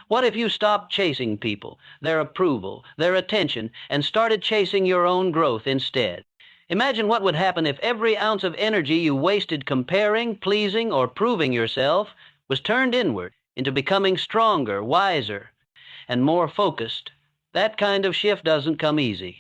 What if you stopped chasing people, their approval, their attention, and started chasing your own growth instead? Imagine what would happen if every ounce of energy you wasted comparing, pleasing, or proving yourself was turned inward into becoming stronger, wiser, and more focused. That kind of shift doesn't come easy.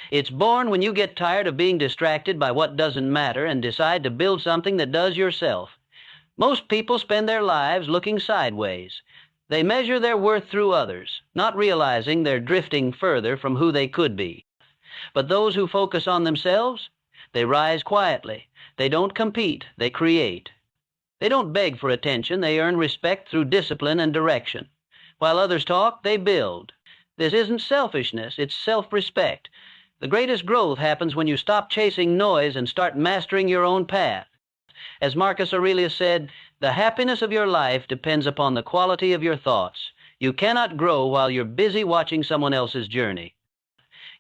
It's born when you get tired of being distracted by what doesn't matter and decide to build something that does yourself. Most people spend their lives looking sideways. They measure their worth through others, not realizing they're drifting further from who they could be. But those who focus on themselves, they rise quietly. They don't compete, they create. They don't beg for attention, they earn respect through discipline and direction. While others talk, they build. This isn't selfishness, it's self-respect. The greatest growth happens when you stop chasing noise and start mastering your own path. As Marcus Aurelius said, the happiness of your life depends upon the quality of your thoughts. You cannot grow while you're busy watching someone else's journey.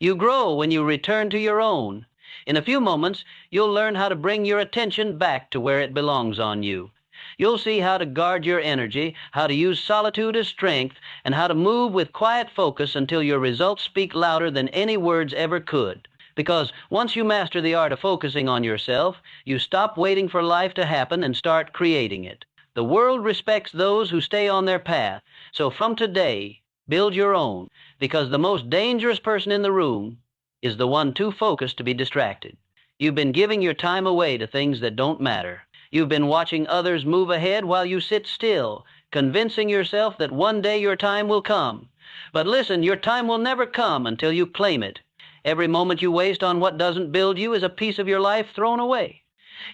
You grow when you return to your own. In a few moments, you'll learn how to bring your attention back to where it belongs on you. You'll see how to guard your energy, how to use solitude as strength, and how to move with quiet focus until your results speak louder than any words ever could. Because once you master the art of focusing on yourself, you stop waiting for life to happen and start creating it. The world respects those who stay on their path. So from today, build your own, because the most dangerous person in the room is the one too focused to be distracted. You've been giving your time away to things that don't matter. You've been watching others move ahead while you sit still, convincing yourself that one day your time will come. But listen, your time will never come until you claim it. Every moment you waste on what doesn't build you is a piece of your life thrown away.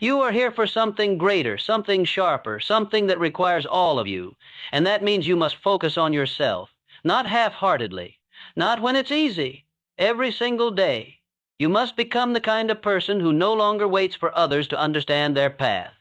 You are here for something greater, something sharper, something that requires all of you. And that means you must focus on yourself, not half-heartedly, not when it's easy, every single day. You must become the kind of person who no longer waits for others to understand their path.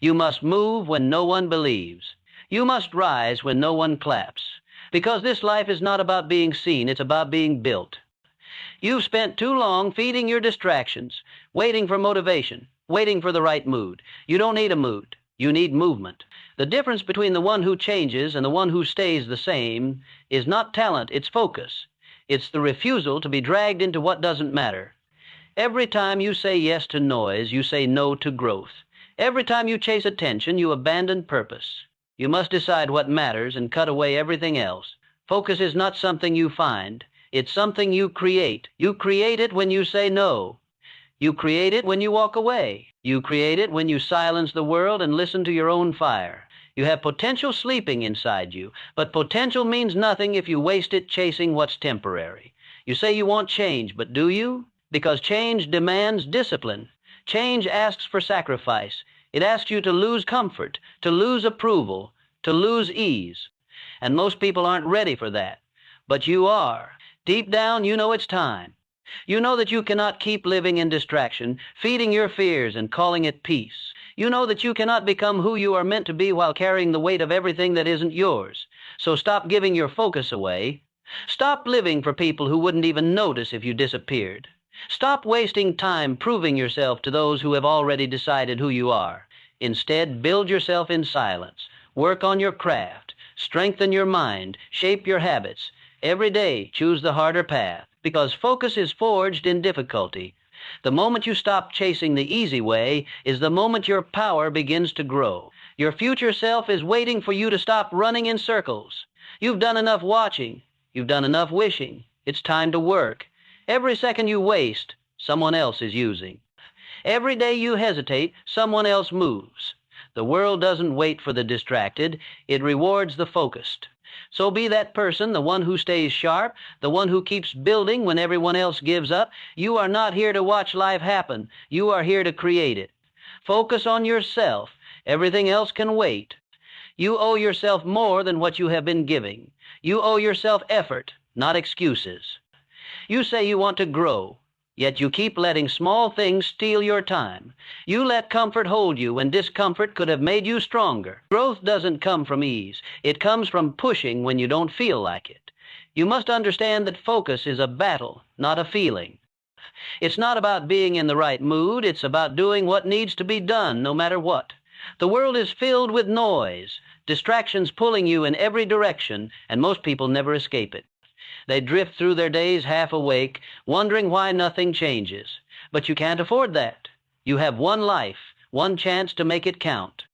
You must move when no one believes. You must rise when no one claps. Because this life is not about being seen, it's about being built. You've spent too long feeding your distractions, waiting for motivation, waiting for the right mood. You don't need a mood. You need movement. The difference between the one who changes and the one who stays the same is not talent, it's focus. It's the refusal to be dragged into what doesn't matter. Every time you say yes to noise, you say no to growth. Every time you chase attention, you abandon purpose. You must decide what matters and cut away everything else. Focus is not something you find. It's something you create. You create it when you say no. You create it when you walk away. You create it when you silence the world and listen to your own fire. You have potential sleeping inside you, but potential means nothing if you waste it chasing what's temporary. You say you want change, but do you? Because change demands discipline. Change asks for sacrifice. It asks you to lose comfort, to lose approval, to lose ease. And most people aren't ready for that. But you are. Deep down, you know it's time. You know that you cannot keep living in distraction, feeding your fears and calling it peace. You know that you cannot become who you are meant to be while carrying the weight of everything that isn't yours. So stop giving your focus away. Stop living for people who wouldn't even notice if you disappeared. Stop wasting time proving yourself to those who have already decided who you are. Instead, build yourself in silence. Work on your craft. Strengthen your mind. Shape your habits. Every day, choose the harder path, because focus is forged in difficulty. The moment you stop chasing the easy way is the moment your power begins to grow. Your future self is waiting for you to stop running in circles. You've done enough watching. You've done enough wishing. It's time to work. Every second you waste, someone else is using. Every day you hesitate, someone else moves. The world doesn't wait for the distracted. It rewards the focused. So be that person, the one who stays sharp, the one who keeps building when everyone else gives up. You are not here to watch life happen. You are here to create it. Focus on yourself. Everything else can wait. You owe yourself more than what you have been giving. You owe yourself effort, not excuses. You say you want to grow, yet you keep letting small things steal your time. You let comfort hold you when discomfort could have made you stronger. Growth doesn't come from ease. It comes from pushing when you don't feel like it. You must understand that focus is a battle, not a feeling. It's not about being in the right mood. It's about doing what needs to be done, no matter what. The world is filled with noise. Distractions pulling you in every direction, and most people never escape it. They drift through their days half awake, wondering why nothing changes. But you can't afford that. You have one life, one chance to make it count.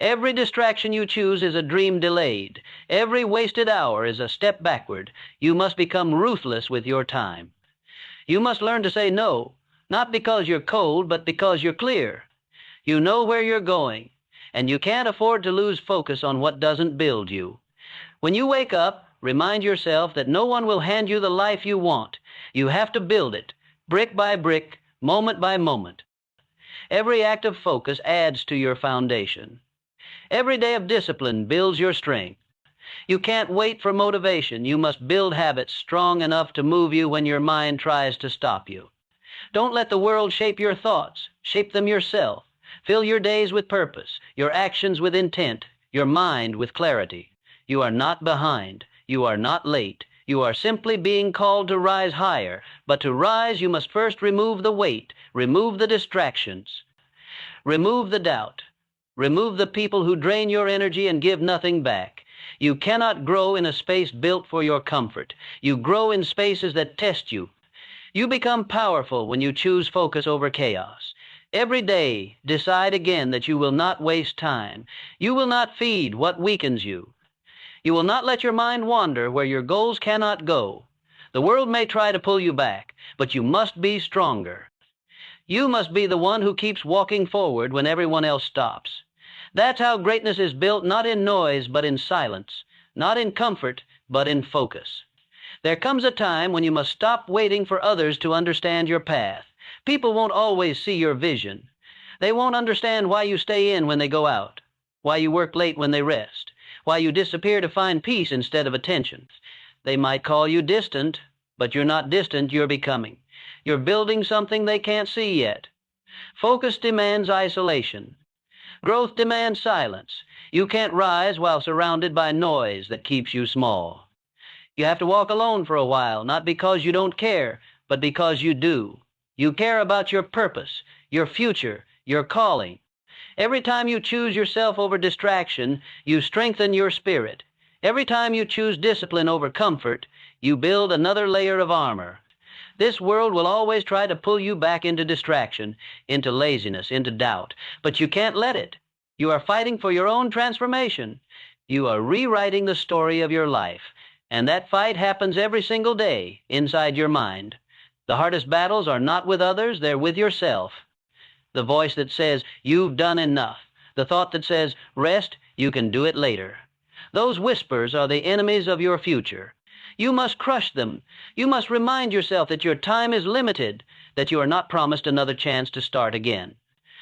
Every distraction you choose is a dream delayed. Every wasted hour is a step backward. You must become ruthless with your time. You must learn to say no, not because you're cold, but because you're clear. You know where you're going, and you can't afford to lose focus on what doesn't build you. When you wake up, remind yourself that no one will hand you the life you want. You have to build it, brick by brick, moment by moment. Every act of focus adds to your foundation. Every day of discipline builds your strength. You can't wait for motivation. You must build habits strong enough to move you when your mind tries to stop you. Don't let the world shape your thoughts. Shape them yourself. Fill your days with purpose, your actions with intent, your mind with clarity. You are not behind. You are not late. You are simply being called to rise higher. But to rise, you must first remove the weight, remove the distractions, remove the doubt. Remove the people who drain your energy and give nothing back. You cannot grow in a space built for your comfort. You grow in spaces that test you. You become powerful when you choose focus over chaos. Every day, decide again that you will not waste time. You will not feed what weakens you. You will not let your mind wander where your goals cannot go. The world may try to pull you back, but you must be stronger. You must be the one who keeps walking forward when everyone else stops. That's how greatness is built, not in noise, but in silence, not in comfort, but in focus. There comes a time when you must stop waiting for others to understand your path. People won't always see your vision. They won't understand why you stay in when they go out, why you work late when they rest, why you disappear to find peace instead of attention. They might call you distant, but you're not distant, you're becoming. You're building something they can't see yet. Focus demands isolation. Growth demands silence. You can't rise while surrounded by noise that keeps you small. You have to walk alone for a while, not because you don't care, but because you do. You care about your purpose, your future, your calling. Every time you choose yourself over distraction, you strengthen your spirit. Every time you choose discipline over comfort, you build another layer of armor. This world will always try to pull you back into distraction, into laziness, into doubt. But you can't let it. You are fighting for your own transformation. You are rewriting the story of your life. And that fight happens every single day inside your mind. The hardest battles are not with others, they're with yourself. The voice that says, you've done enough. The thought that says, rest, you can do it later. Those whispers are the enemies of your future. You must crush them. You must remind yourself that your time is limited, that you are not promised another chance to start again.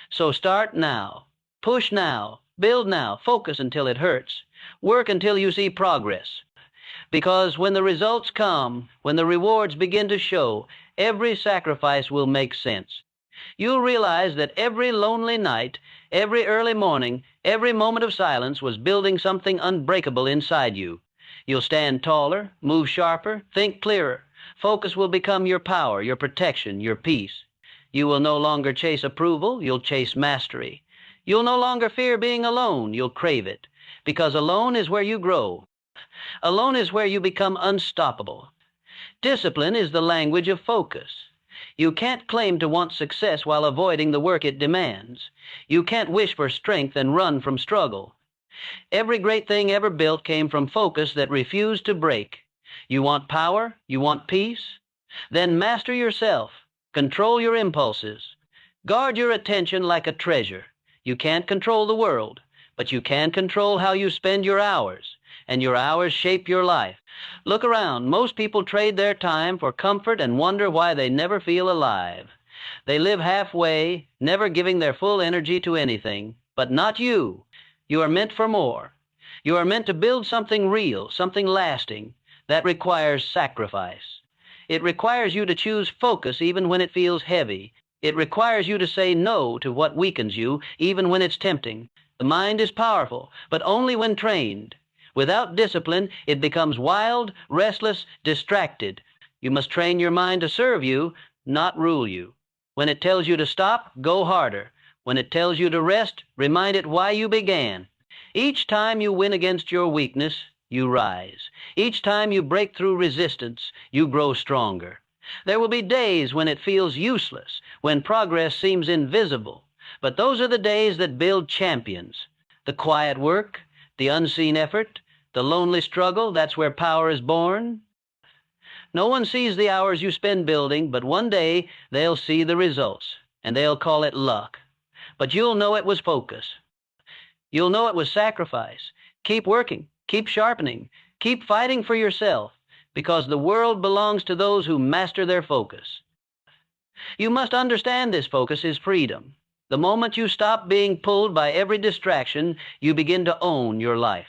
So start now. Push now. Build now. Focus until it hurts. Work until you see progress. Because when the results come, when the rewards begin to show, every sacrifice will make sense. You'll realize that every lonely night, every early morning, every moment of silence was building something unbreakable inside you. You'll stand taller, move sharper, think clearer. Focus will become your power, your protection, your peace. You will no longer chase approval, you'll chase mastery. You'll no longer fear being alone, you'll crave it. Because alone is where you grow. Alone is where you become unstoppable. Discipline is the language of focus. You can't claim to want success while avoiding the work it demands. You can't wish for strength and run from struggle. Every great thing ever built came from focus that refused to break. You want power? You want peace? Then master yourself. Control your impulses. Guard your attention like a treasure. You can't control the world, but you can control how you spend your hours, and your hours shape your life. Look around. Most people trade their time for comfort and wonder why they never feel alive. They live halfway, never giving their full energy to anything. But not you. You are meant for more. You are meant to build something real, something lasting. That requires sacrifice. It requires you to choose focus even when it feels heavy. It requires you to say no to what weakens you, even when it's tempting. The mind is powerful, but only when trained. Without discipline, it becomes wild, restless, distracted. You must train your mind to serve you, not rule you. When it tells you to stop, go harder. When it tells you to rest, remind it why you began. Each time you win against your weakness, you rise. Each time you break through resistance, you grow stronger. There will be days when it feels useless, when progress seems invisible. But those are the days that build champions. The quiet work, the unseen effort, the lonely struggle, that's where power is born. No one sees the hours you spend building, but one day they'll see the results, and they'll call it luck. But you'll know it was focus. You'll know it was sacrifice. Keep working, keep sharpening, keep fighting for yourself, because the world belongs to those who master their focus. You must understand this focus is freedom. The moment you stop being pulled by every distraction, you begin to own your life.